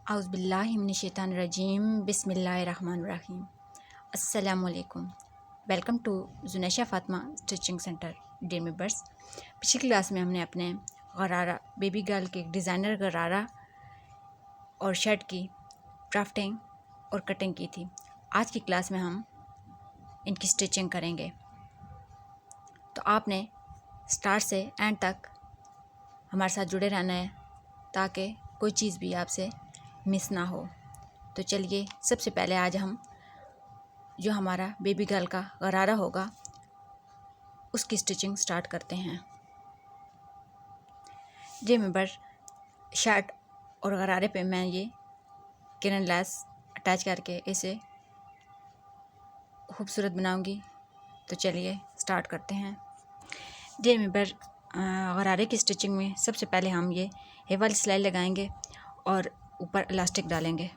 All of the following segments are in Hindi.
औज़ुबिल्लाहिमिनश्शैतानिर्रजीम बिस्मिल्लाहिर्रहमानिर्रहीम। अस्सलामुअलैकुम। Welcome to Junaisha Fatima stitching centre dear members. पिछली क्लास में हमने अपने गरारा बेबी गर्ल के डिज़ाइनर गरारा और शर्ट की ड्राफ्टिंग और कटिंग की थी। आज की क्लास में हम इनकी स्टिचिंग करेंगे, तो आपने स्टार्ट से एंड तक हमारे साथ जुड़े रहना है ताकि कोई चीज़ भी आपसे मिस ना हो। तो चलिए, सबसे पहले आज हम जो हमारा बेबी गर्ल का गरारा होगा उसकी स्टिचिंग स्टार्ट करते हैं। जी मेंबर, शर्ट और गरारे पे मैं ये किरण लेस अटैच करके इसे खूबसूरत बनाऊंगी। तो चलिए स्टार्ट करते हैं। जी मेंबर, गरारे की स्टिचिंग में सबसे पहले हम ये हे वाली सिलाई लगाएंगे और ऊपर इलास्टिक डालेंगे।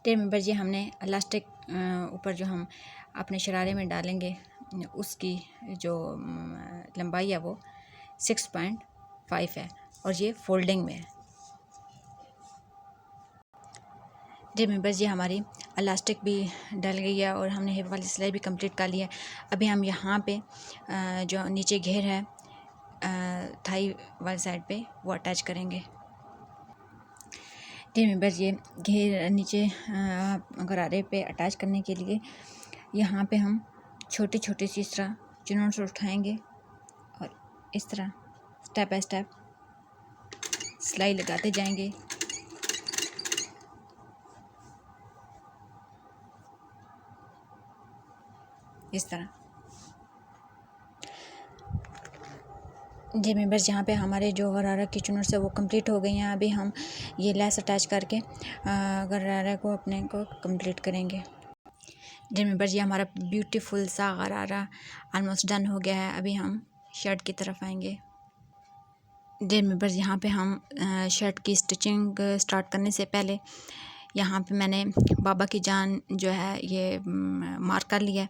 टेन मेंबर, ये हमने इलास्टिक ऊपर जो हम अपने शरारे में डालेंगे उसकी जो लंबाई है वो 6.5 है और ये फोल्डिंग में है। जी मेंबर्स, ये हमारी इलास्टिक भी डल गई है और हमने हिप वाली सिलाई भी कंप्लीट कर ली है। अभी हम यहाँ पे जो नीचे घेर है थाई वाली साइड पे वो अटैच करेंगे। जी मेंबर्स, ये घेर नीचे गरारे पे अटैच करने के लिए यहाँ पे हम छोटे छोटे सी इस तरह चुनौन से उठाएंगे और इस तरह स्टेप बाय स्टेप सिलाई लगाते जाएंगे। इस तरह। जी मेंबर्स, यहाँ पे हमारे जो गरारा की चुनर से वो कंप्लीट हो गई हैं। अभी हम ये लेस अटैच करके गरारा को अपने को कंप्लीट करेंगे। जी मेंबर्स, ये हमारा ब्यूटीफुल सा गरारा ऑलमोस्ट डन हो गया है। अभी हम शर्ट की तरफ आएंगे। जी मेंबर्स, यहाँ पे हम शर्ट की स्टिचिंग स्टार्ट करने से पहले यहाँ पे मैंने बाबा की जान जो है ये मार्क कर लिया है।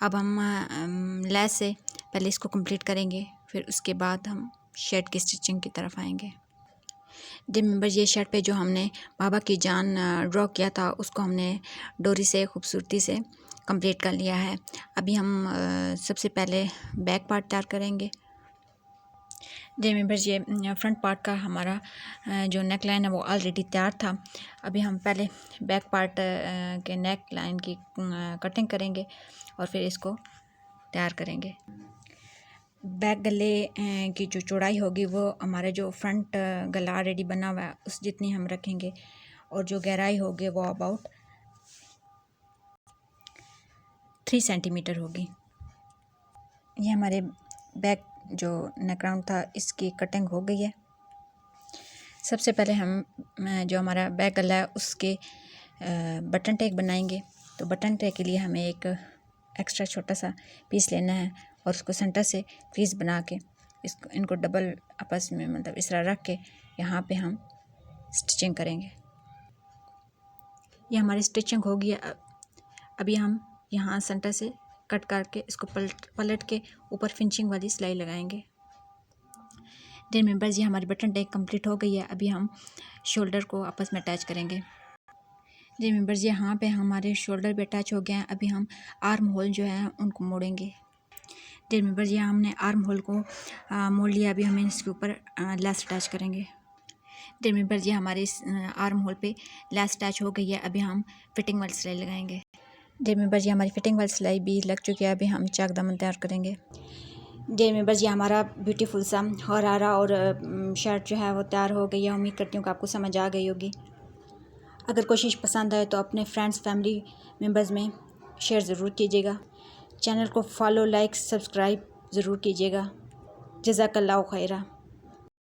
अब हम लेस से पहले इसको कंप्लीट करेंगे, फिर उसके बाद हम शर्ट की स्टिचिंग की तरफ आएंगे। जी मेंबर्स, ये शर्ट पे जो हमने बाबा की जान ड्रॉ किया था उसको हमने डोरी से खूबसूरती से कंप्लीट कर लिया है। अभी हम सबसे पहले बैक पार्ट तैयार करेंगे। जी मेंबर्स, ये फ्रंट पार्ट का हमारा जो नेक लाइन है वो ऑलरेडी तैयार था। अभी हम पहले बैक पार्ट के नेक लाइन की कटिंग करेंगे और फिर इसको तैयार करेंगे। बैक गले की जो चौड़ाई होगी वो हमारे जो फ्रंट गला ऑलरेडी बना हुआ है उस जितनी हम रखेंगे और जो गहराई होगी वो अबाउट 3 सेंटीमीटर होगी। ये हमारे बैक जो नेक राउंड था इसकी कटिंग हो गई है। सबसे पहले हम जो हमारा बैक गला है उसके बटन टेक बनाएंगे। तो बटन टेक के लिए हमें एक एक्स्ट्रा छोटा सा पीस लेना है और उसको सेंटर से क्रीज बना के इसको इनको डबल आपस में मतलब इस तरह रख के यहाँ पे हम स्टिचिंग करेंगे। ये हमारी स्टिचिंग होगी। अभी हम यहाँ सेंटर से कट करके इसको पलट के ऊपर फिनिशिंग वाली सिलाई लगाएंगे। डियर मेंबर्स, ये हमारी बटन टेक कंप्लीट हो गई है। अभी हम शोल्डर को आपस में अटैच करेंगे। डियर मेंबर्स, यहाँ पे हमारे शोल्डर भी अटैच हो गए हैं। अभी हम आर्म होल जो है उनको मोड़ेंगे। डियर मेंबर्स, यहाँ हमने आर्म होल को मोड़ लिया। अभी हम इसके ऊपर लेस अटैच करेंगे। डियर मेंबर्स, ये हमारे आर्म होल पे लेस अटैच हो गई है। अभी हम फिटिंग वाली सिलाई लगाएंगे। डियर मेंबर्स, ये हमारी फिटिंग वाली सिलाई भी लग चुकी है। अभी हम चाक दामन तैयार करेंगे। डियर मेंबर्स, ये हमारा ब्यूटीफुल सा गरारा और शर्ट जो है वो तैयार हो गई है। उम्मीद करती हूँ कि आपको समझ आ गई होगी। अगर कोशिश पसंद आए तो अपने फ्रेंड्स फैमिली मेंबर्स में शेयर ज़रूर कीजिएगा। चैनल को फॉलो लाइक सब्सक्राइब ज़रूर कीजिएगा। जज़ाकल्लाहु खैरा।